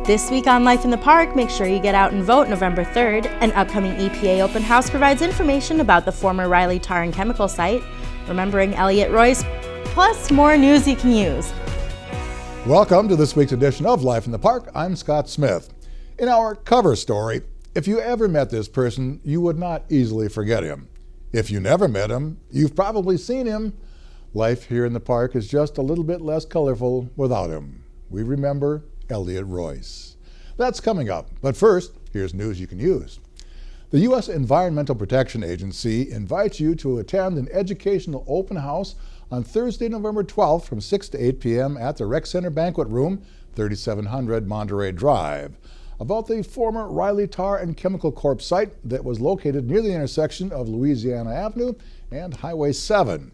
This week on Life in the Park, make sure you get out and vote November 3rd. An upcoming EPA open house provides information about the former Reilly Tar Chemical site, remembering Elliott Royce, plus more news you can use. Welcome to this week's edition of Life in the Park. I'm Scott Smith. In our cover story, if you ever met this person, you would not easily forget him. If you never met him, you've probably seen him. Life here in the park is just a little bit less colorful without him. We remember Elliott Royce. That's coming up, but first, here's news you can use. The U.S. Environmental Protection Agency invites you to attend an educational open house on Thursday, November 12th from 6 to 8 p.m. at the Rec Center Banquet Room, 3700 Monterey Drive, about the former Reilly Tar Chemical Corp site that was located near the intersection of Louisiana Avenue and Highway 7.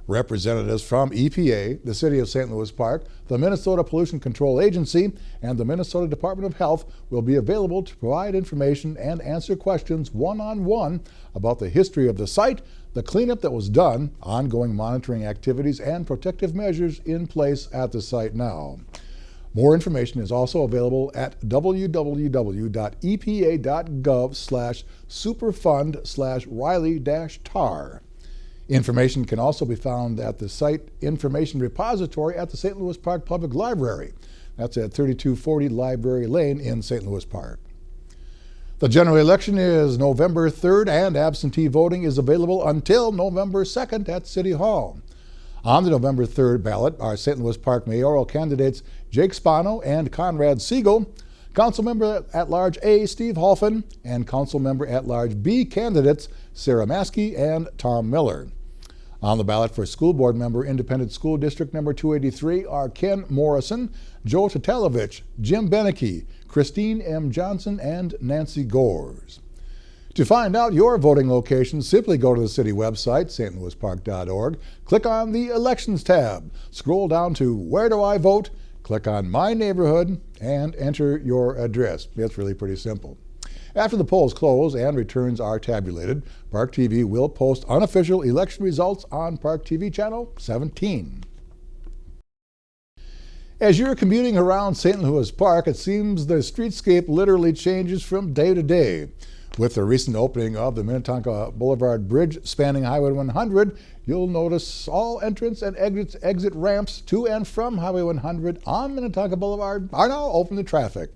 Representatives from EPA, the City of St. Louis Park, the Minnesota Pollution Control Agency, and the Minnesota Department of Health will be available to provide information and answer questions one-on-one about the history of the site, the cleanup that was done, ongoing monitoring activities, and protective measures in place at the site now. More information is also available at www.epa.gov/superfund/Reilly-Tar. Information can also be found at the Site Information Repository at the St. Louis Park Public Library. That's at 3240 Library Lane in St. Louis Park. The general election is November 3rd, and absentee voting is available until November 2nd at City Hall. On the November 3rd ballot are St. Louis Park mayoral candidates Jake Spano and Conrad Siegel, Councilmember at Large A. Steve Halfin, and Councilmember at Large B candidates Sarah Maskey and Tom Miller. On the ballot for School Board Member, Independent School District Number 283 are Ken Morrison, Joe Tatalovich, Jim Beneke, Christine M. Johnson, and Nancy Gores. To find out your voting location, simply go to the city website, stlouispark.org, click on the Elections tab, scroll down to Where Do I Vote?, click on My Neighborhood, and enter your address. It's really pretty simple. After the polls close and returns are tabulated, Park TV will post unofficial election results on Park TV Channel 17. As you're commuting around St. Louis Park, it seems the streetscape literally changes from day to day. With the recent opening of the Minnetonka Boulevard Bridge spanning Highway 100, you'll notice all entrance and exit ramps to and from Highway 100 on Minnetonka Boulevard are now open to traffic.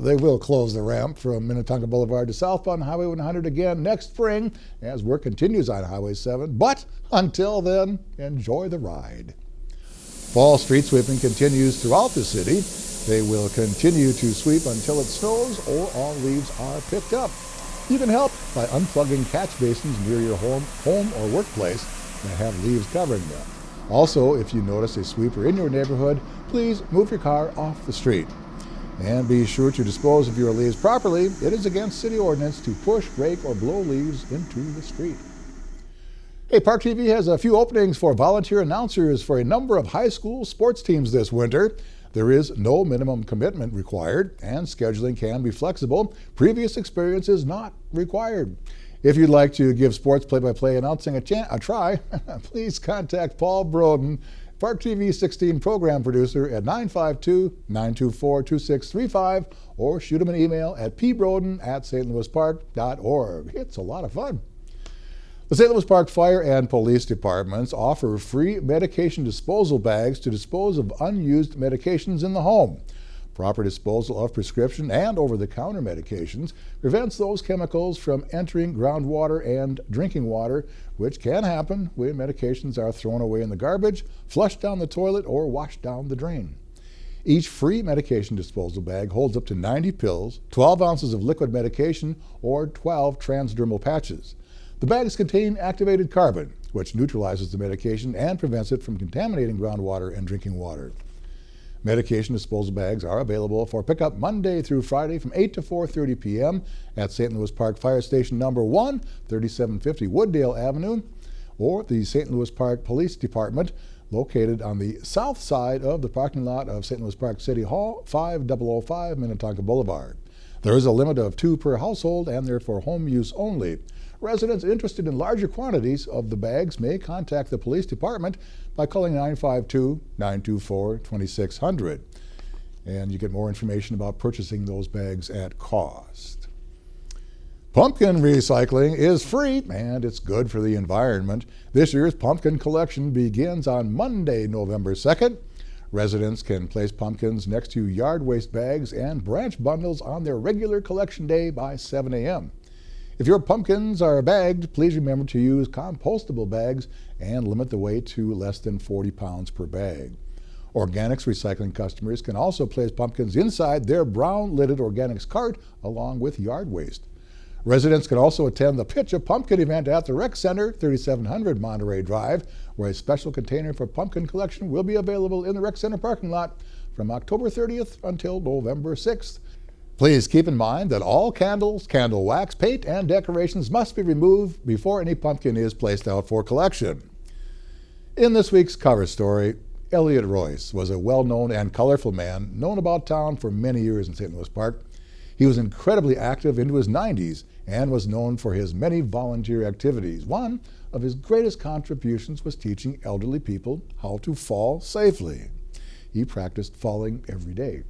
They will close the ramp from Minnetonka Boulevard to southbound Highway 100 again next spring as work continues on Highway 7, but until then, enjoy the ride. Fall street sweeping continues throughout the city. They will continue to sweep until it snows or all leaves are picked up. You can help by unplugging catch basins near your home or workplace that have leaves covering them. Also, if you notice a sweeper in your neighborhood, please move your car off the street. And be sure to dispose of your leaves properly. It is against city ordinance to push, rake, or blow leaves into the street. Hey, Park TV has a few openings for volunteer announcers for a number of high school sports teams this winter. There is no minimum commitment required, and scheduling can be flexible. Previous experience is not required. If you'd like to give sports play-by-play announcing a try, please contact Paul Broden, Park TV 16 program producer, at 952-924-2635, or shoot him an email at pbroden@stlouispark.org. It's a lot of fun. The St. Louis Park Fire and Police Departments offer free medication disposal bags to dispose of unused medications in the home. Proper disposal of prescription and over-the-counter medications prevents those chemicals from entering groundwater and drinking water, which can happen when medications are thrown away in the garbage, flushed down the toilet, or washed down the drain. Each free medication disposal bag holds up to 90 pills, 12 ounces of liquid medication, or 12 transdermal patches. The bags contain activated carbon, which neutralizes the medication and prevents it from contaminating groundwater and drinking water. Medication disposal bags are available for pickup Monday through Friday from 8 to 4:30 p.m. at St. Louis Park Fire Station Number 1, 3750 Wooddale Avenue, or the St. Louis Park Police Department, located on the south side of the parking lot of St. Louis Park City Hall, 5005 Minnetonka Boulevard. There is a limit of 2 per household and they're for home use only. Residents interested in larger quantities of the bags may contact the police department by calling 952-924-2600. And you get more information about purchasing those bags at cost. Pumpkin recycling is free and it's good for the environment. This year's pumpkin collection begins on Monday, November 2nd. Residents can place pumpkins next to yard waste bags and branch bundles on their regular collection day by 7 a.m. If your pumpkins are bagged, please remember to use compostable bags and limit the weight to less than 40 pounds per bag. Organics recycling customers can also place pumpkins inside their brown-lidded organics cart along with yard waste. Residents can also attend the Pitch a Pumpkin event at the Rec Center, 3700 Monterey Drive, where a special container for pumpkin collection will be available in the Rec Center parking lot from October 30th until November 6th. Please keep in mind that all candles, candle wax, paint, and decorations must be removed before any pumpkin is placed out for collection. In this week's cover story, Elliott Royce was a well-known and colorful man known about town for many years in St. Louis Park. He was incredibly active into his 90s and was known for his many volunteer activities. One of his greatest contributions was teaching elderly people how to fall safely. He practiced falling every day.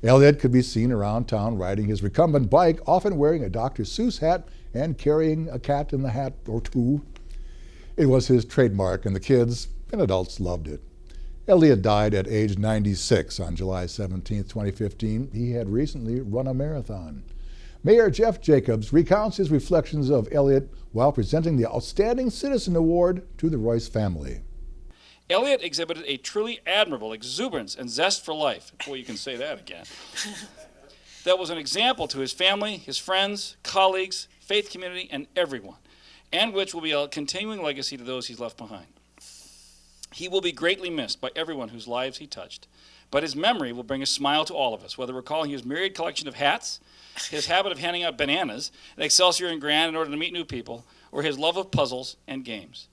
Elliott could be seen around town riding his recumbent bike, often wearing a Dr. Seuss hat and carrying a cat in the hat or two. It was his trademark, and the kids and adults loved it. Elliott died at age 96 on July 17, 2015. He had recently run a marathon. Mayor Jeff Jacobs recounts his reflections of Elliott while presenting the Outstanding Citizen Award to the Royce family. Elliott exhibited a truly admirable exuberance and zest for life. Boy, you can say that again. That was an example to his family, his friends, colleagues, faith community, and everyone, and which will be a continuing legacy to those he's left behind. He will be greatly missed by everyone whose lives he touched, but his memory will bring a smile to all of us, whether recalling his myriad collection of hats, his habit of handing out bananas at Excelsior and Grand in order to meet new people, or his love of puzzles and games.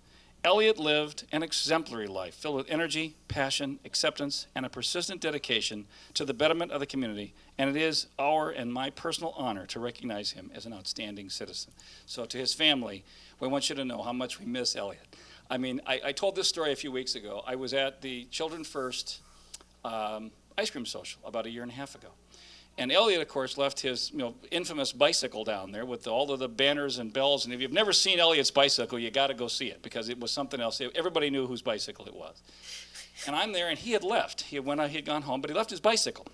Elliott lived an exemplary life filled with energy, passion, acceptance, and a persistent dedication to the betterment of the community, and it is our and my personal honor to recognize him as an outstanding citizen. So to his family, we want you to know how much we miss Elliott. I mean, I told this story a few weeks ago. I was at the Children First ice cream social about 1.5 years ago. And Elliott, of course, left his infamous bicycle down there with all of the banners and bells. And if you've never seen Elliott's bicycle, you got to go see it because it was something else. Everybody knew whose bicycle it was. And I'm there, and he had left. He had gone home, but he left his bicycle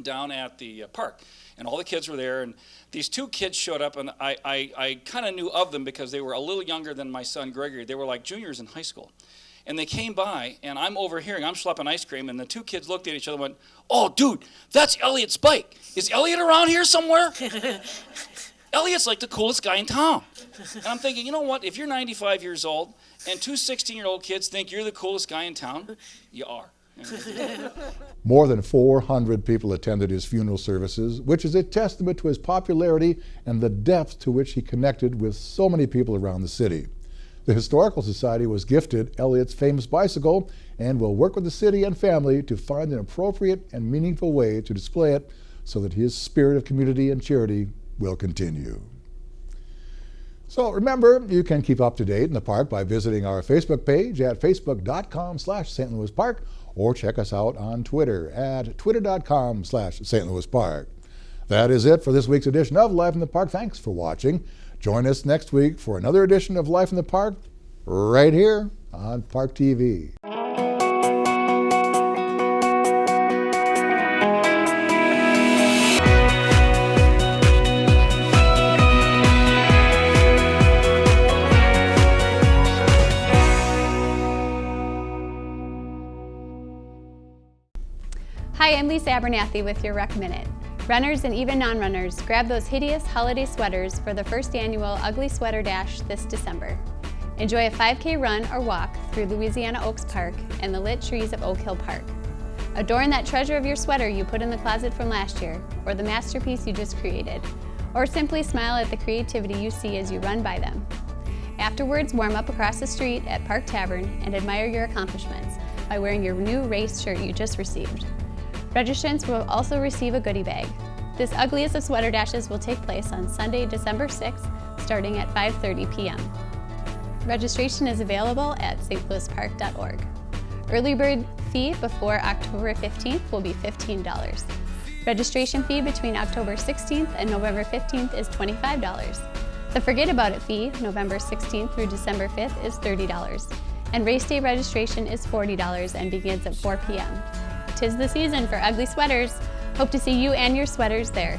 down at the park. And all the kids were there, and these two kids showed up, and I kind of knew of them because they were a little younger than my son Gregory. They were like juniors in high school. And they came by, and I'm overhearing, I'm schlepping ice cream, and the two kids looked at each other and went, "Oh, dude, that's Elliott's bike. Is Elliott around here somewhere?" Elliott's like the coolest guy in town. And I'm thinking, you know what? If you're 95 years old and two 16-year-old kids think you're the coolest guy in town, you are. More than 400 people attended his funeral services, which is a testament to his popularity and the depth to which he connected with so many people around the city. The Historical Society was gifted Elliott's famous bicycle and will work with the city and family to find an appropriate and meaningful way to display it so that his spirit of community and charity will continue. So remember, you can keep up to date in the park by visiting our Facebook page at facebook.com/St. Louis Park or check us out on Twitter at twitter.com/St. Louis Park. That is it for this week's edition of Life in the Park. Thanks for watching. Join us next week for another edition of Life in the Park right here on Park TV. Hi, I'm Lisa Abernathy with your Rec Minute. Runners and even non-runners, grab those hideous holiday sweaters for the first annual Ugly Sweater Dash this December. Enjoy a 5K run or walk through Louisiana Oaks Park and the lit trees of Oak Hill Park. Adorn that treasure of your sweater you put in the closet from last year, or the masterpiece you just created, or simply smile at the creativity you see as you run by them. Afterwards, warm up across the street at Park Tavern and admire your accomplishments by wearing your new race shirt you just received. Registrants will also receive a goodie bag. This ugliest of sweater dashes will take place on Sunday, December 6th, starting at 5:30 p.m. Registration is available at stlouispark.org. Early bird fee before October 15th will be $15. Registration fee between October 16th and November 15th is $25. The Forget About It fee, November 16th through December 5th, is $30. And race day registration is $40 and begins at 4 p.m. 'Tis the season for ugly sweaters. Hope to see you and your sweaters there.